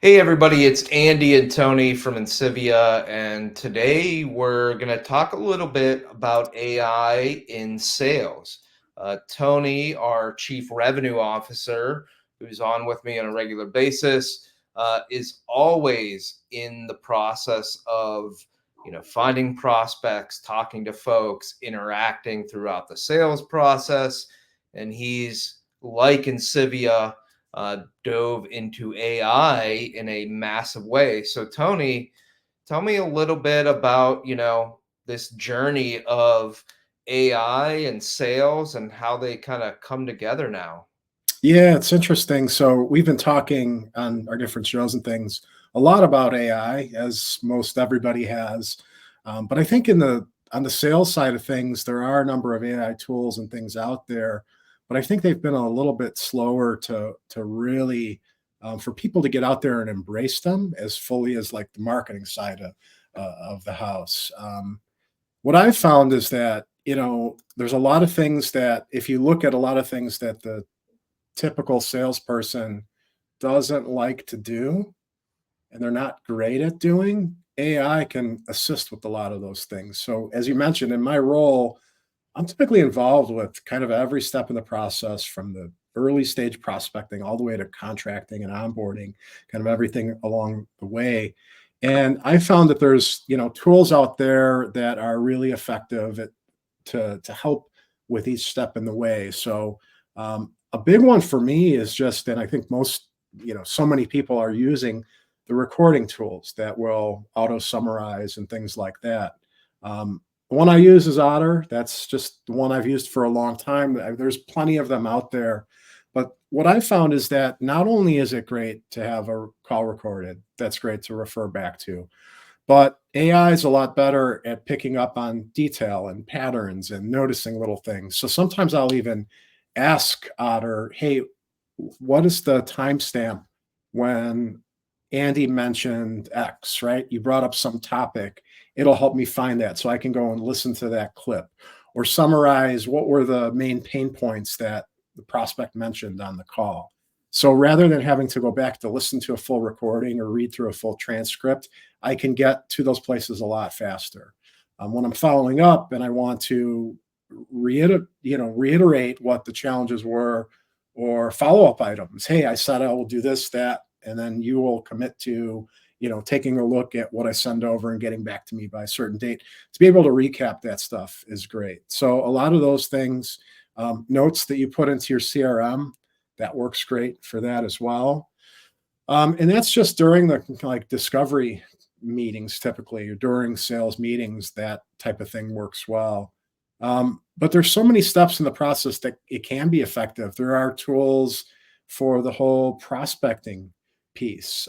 Hey everybody, it's Andy and Tony from Insivia, and today we're going to talk a little bit about AI in sales. Tony, our Chief Revenue Officer, who's on with me on a regular basis, is always in the process of finding prospects, talking to folks, interacting throughout the sales process, and he's like Insivia dove into AI in a massive way. So, Tony, tell me a little bit about, this journey of AI and sales and how they kind of come together now. Yeah, it's interesting. So we've been talking on our different shows and things a lot about AI, as most everybody has. But I think on the sales side of things, there are a number of AI tools and things out there, but I think they've been a little bit slower to really for people to get out there and embrace them as fully as like the marketing side of the house. What I've found is that there's a lot of things that if you look at a lot of things that the typical salesperson doesn't like to do and they're not great at doing, AI can assist with a lot of those things. So, as you mentioned, in my role, I'm typically involved with kind of every step in the process from the early stage prospecting all the way to contracting and onboarding, kind of everything along the way. And I found that there's, tools out there that are really effective to help with each step in the way. So, a big one for me is just, and I think most, so many people are using the recording tools that will auto summarize and things like that. The one I use is Otter. That's just the one I've used for a long time. There's plenty of them out there. But what I found is that not only is it great to have a call recorded, that's great to refer back to, but AI is a lot better at picking up on detail and patterns and noticing little things. So sometimes I'll even ask Otter, hey, what is the timestamp when Andy mentioned X, right? You brought up some topic. It'll help me find that so I can go and listen to that clip or summarize what were the main pain points that the prospect mentioned on the call. So rather than having to go back to listen to a full recording or read through a full transcript, I can get to those places a lot faster. When I'm following up and I want to reiterate what the challenges were or follow-up items. Hey, I said I will do this, that, and then you will commit to, taking a look at what I send over and getting back to me by a certain date. To be able to recap that stuff is great. So a lot of those things, notes that you put into your CRM, that works great for that as well. And that's just during the like discovery meetings, typically, or during sales meetings, that type of thing works well. But there's so many steps in the process that it can be effective. There are tools for the whole prospecting piece,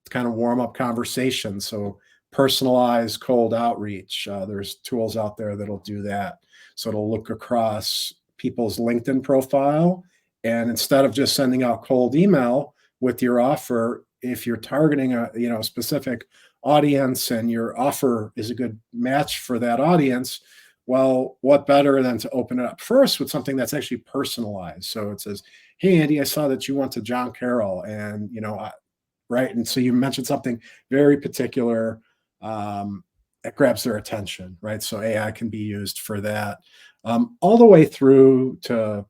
to kind of warm up conversation. So personalized cold outreach. There's tools out there that'll do that. So it'll look across people's LinkedIn profile, and instead of just sending out cold email with your offer, if you're targeting a specific audience and your offer is a good match for that audience, well, what better than to open it up first with something that's actually personalized? So it says, "Hey, Andy, I saw that you went to John Carroll, and right." And so you mentioned something very particular that grabs their attention, right? So AI can be used for that, all the way through to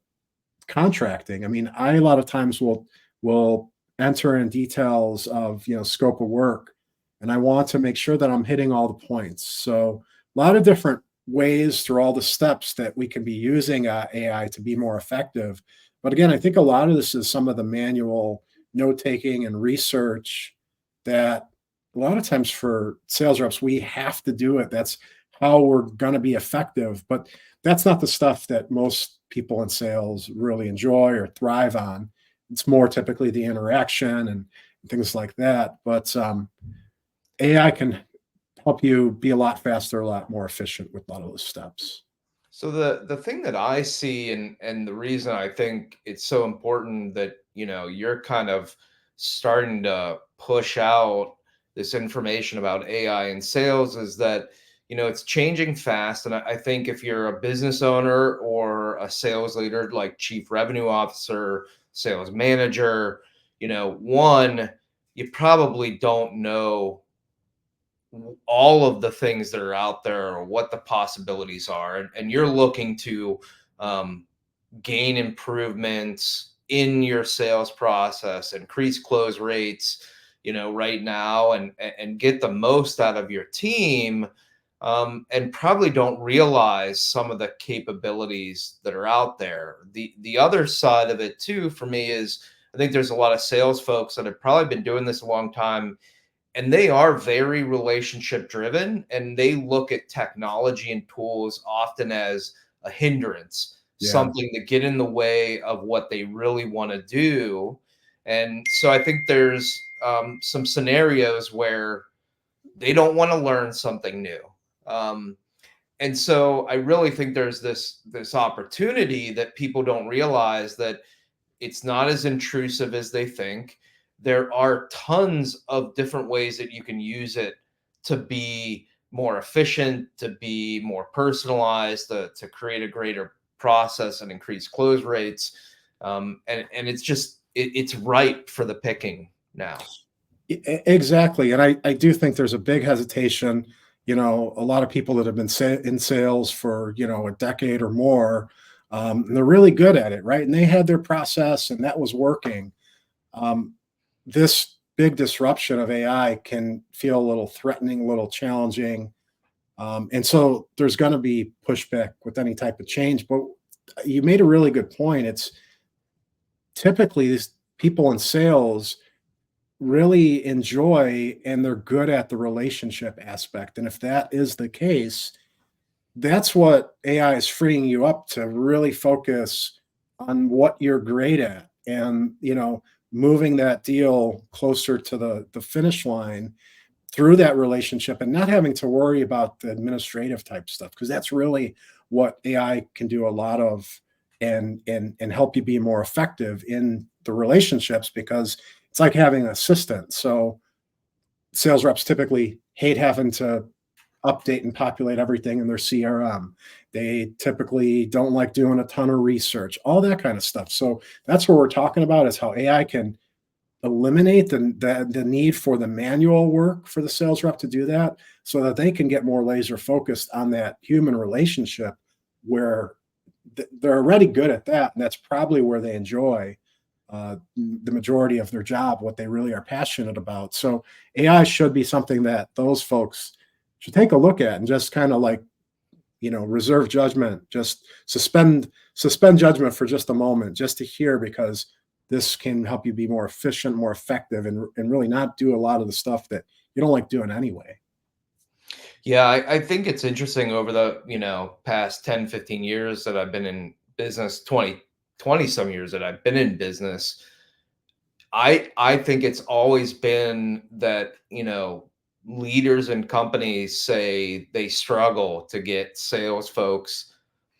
contracting. I mean, I a lot of times will enter in details of scope of work, and I want to make sure that I'm hitting all the points. So a lot of different ways through all the steps that we can be using AI to be more effective. But again, I think a lot of this is some of the manual note taking and research that a lot of times for sales reps, we have to do it. That's how we're going to be effective. But that's not the stuff that most people in sales really enjoy or thrive on. It's more typically the interaction and things like that. But AI can help you be a lot faster, a lot more efficient with a lot of those steps. So the thing that I see and the reason I think it's so important that, you're kind of starting to push out this information about AI in sales is that, it's changing fast. And I think if you're a business owner or a sales leader like chief revenue officer, sales manager, one, you probably don't know all of the things that are out there or what the possibilities are. And you're looking to um, gain improvements in your sales process, increase close rates, right now, and get the most out of your team, and probably don't realize some of the capabilities that are out there. The other side of it too, for me, is I think there's a lot of sales folks that have probably been doing this a long time, and they are very relationship driven, and they look at technology and tools often as a hindrance, Yeah. something to get in the way of what they really want to do. And so I think there's some scenarios where they don't want to learn something new. um, and so I really think there's this opportunity that people don't realize, that it's not as intrusive as they think. There are tons of different ways that you can use it to be more efficient, to be more personalized, to create a greater process and increase close rates. And it's just it's ripe for the picking now. Exactly. And I do think there's a big hesitation. A lot of people that have been in sales for, a decade or more, and they're really good at it, right? And they had their process and that was working. Um, this big disruption of AI can feel a little threatening, a little challenging. And so there's going to be pushback with any type of change. But you made a really good point. It's typically these people in sales really enjoy and they're good at the relationship aspect. And if that is the case, that's what AI is freeing you up to really focus on what you're great at and, moving that deal closer to the finish line through that relationship and not having to worry about the administrative type stuff because that's really what AI can do a lot of and help you be more effective in the relationships because it's like having an assistant. So sales reps typically hate having to update and populate everything in their CRM. They typically don't like doing a ton of research, all that kind of stuff. So that's what we're talking about is how AI can eliminate the need for the manual work for the sales rep to do that so that they can get more laser focused on that human relationship where they're already good at that. And that's probably where they enjoy the majority of their job, what they really are passionate about. So AI should be something that those folks should take a look at and just kind of like, reserve judgment, just suspend judgment for just a moment, just to hear, because this can help you be more efficient, more effective, and really not do a lot of the stuff that you don't like doing anyway. Yeah, I think it's interesting over the, past 10, 15 years that I've been in business, 20 some years that I've been in business. I think it's always been that, leaders and companies say they struggle to get sales folks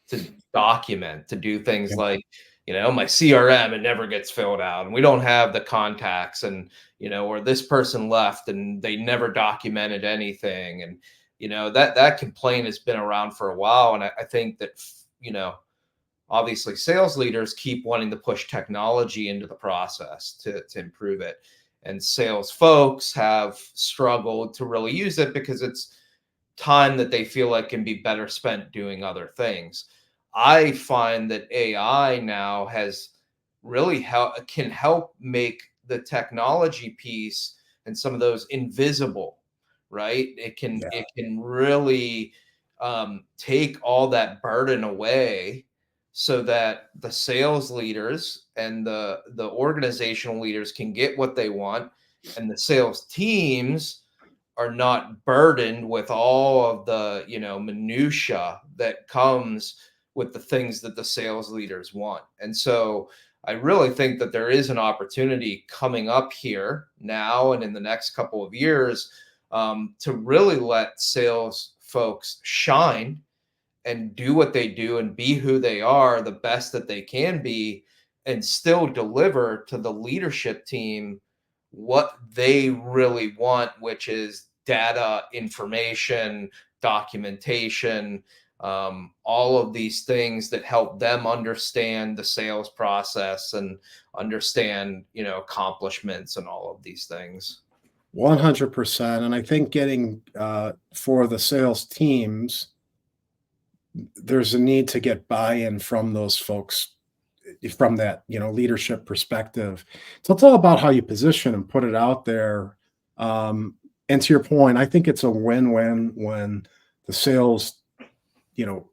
to document, to do things Yeah. like, my CRM, it never gets filled out, and we don't have the contacts, and, or this person left and they never documented anything. And, that complaint has been around for a while. And I think that, obviously sales leaders keep wanting to push technology into the process to improve it. And sales folks have struggled to really use it because it's time that they feel like can be better spent doing other things. I find that AI now has really can help make the technology piece and some of those invisible, right? Yeah. it can really take all that burden away, so that the sales leaders and the organizational leaders can get what they want, and the sales teams are not burdened with all of the, minutia that comes with the things that the sales leaders want. And so I really think that there is an opportunity coming up here now and in the next couple of years, to really let sales folks shine and do what they do and be who they are, the best that they can be, and still deliver to the leadership team what they really want, which is data, information, documentation. all of these things that help them understand the sales process and understand, accomplishments and all of these things. 100%. And I think getting for the sales teams, there's a need to get buy-in from those folks from that leadership perspective. So it's all about how you position and put it out there. And to your point, I think it's a win-win when the sales you know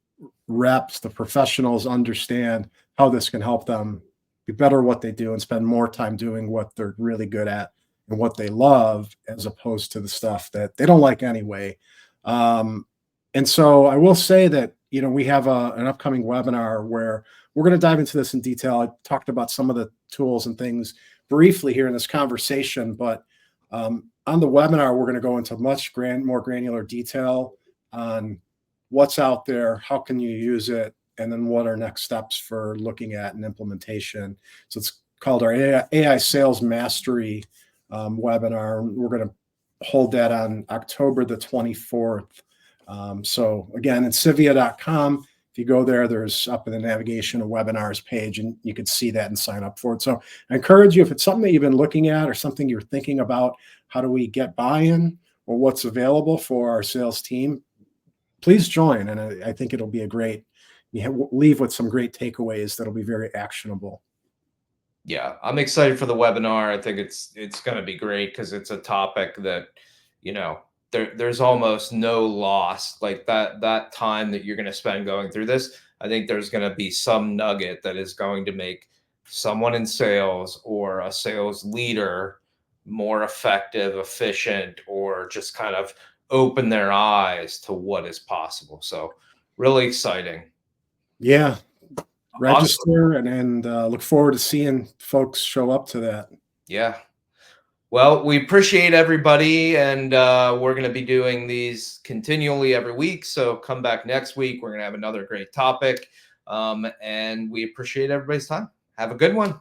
reps, the professionals understand how this can help them be better at what they do and spend more time doing what they're really good at and what they love, as opposed to the stuff that they don't like anyway. um, and so I will say that we have an upcoming webinar where we're going to dive into this in detail. I talked about some of the tools and things briefly here in this conversation, but on the webinar, we're going to go into much more granular detail on what's out there, how can you use it, and then what are next steps for looking at an implementation. So it's called our AI Sales Mastery webinar. We're going to hold that on October the 24th. So again, it's Civia.com. If you go there, there's up in the navigation a webinars page, and you can see that and sign up for it. So I encourage you, if it's something that you've been looking at or something you're thinking about, how do we get buy-in or what's available for our sales team, please join. And I think it'll be leave with some great takeaways that'll be very actionable. Yeah, I'm excited for the webinar. I think it's going to be great because it's a topic that, there's almost no loss. Like that time that you're going to spend going through this, I think there's going to be some nugget that is going to make someone in sales or a sales leader more effective, efficient, or just kind of open their eyes to what is possible. So really exciting. Yeah, Awesome. register and look forward to seeing folks show up to that. Yeah. Well, we appreciate everybody, and we're going to be doing these continually every week. So come back next week. We're going to have another great topic, and we appreciate everybody's time. Have a good one.